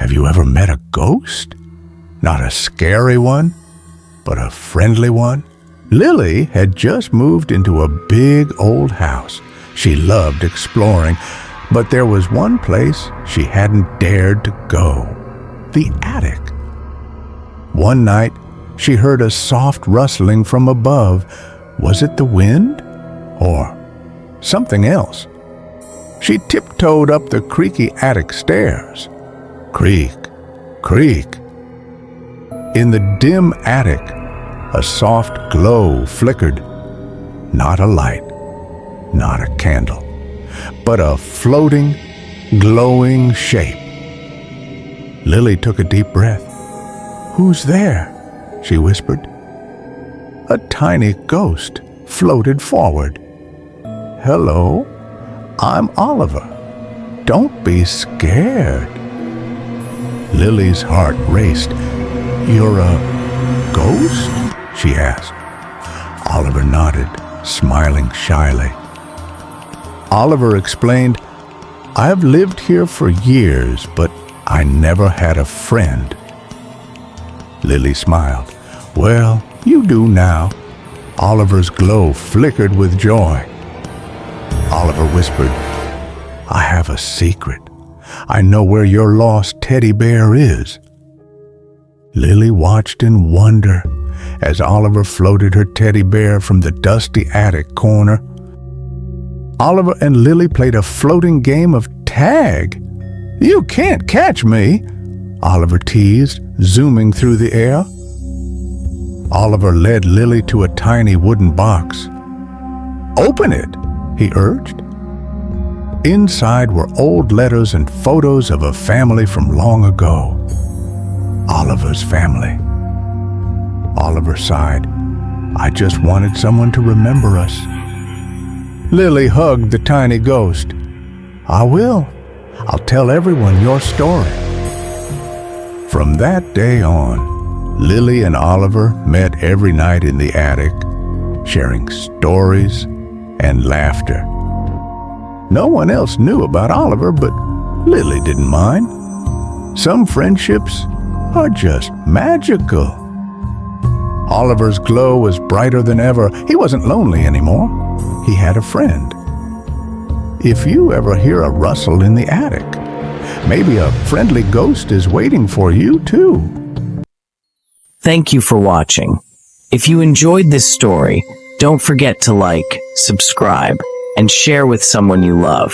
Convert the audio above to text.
Have you ever met a ghost? Not a scary one, but a friendly one? Lily had just moved into a big old house. She loved exploring, but there was one place she hadn't dared to go: the attic. One night, she heard a soft rustling from above. Was it the wind? Or something else? She tiptoed up the creaky attic stairs. Creak, creak. In the dim attic, a soft glow flickered. Not a light, not a candle, but a floating, glowing shape. Lily took a deep breath. "Who's there?" she whispered. A tiny ghost floated forward. "Hello, I'm Oliver. Don't be scared." Lily's heart raced. "You're a ghost?" she asked. Oliver nodded, smiling shyly. Oliver explained, "I've lived here for years, but I never had a friend." Lily smiled. "Well, you do now." Oliver's glow flickered with joy. Oliver whispered, "I have a secret. I know where your lost teddy bear is." Lily watched in wonder as Oliver floated her teddy bear from the dusty attic corner. Oliver and Lily played a floating game of tag. "You can't catch me," Oliver teased, zooming through the air. Oliver led Lily to a tiny wooden box. "Open it," he urged. Inside were old letters and photos of a family from long ago. Oliver's family. Oliver sighed. "I just wanted someone to remember us." Lily hugged the tiny ghost. "I will. I'll tell everyone your story." From that day on, Lily and Oliver met every night in the attic, sharing stories and laughter. No one else knew about Oliver, but Lily didn't mind. Some friendships are just magical. Oliver's glow was brighter than ever. He wasn't lonely anymore. He had a friend. If you ever hear a rustle in the attic, maybe a friendly ghost is waiting for you too. Thank you for watching. If you enjoyed this story, don't forget to like, subscribe, and share with someone you love.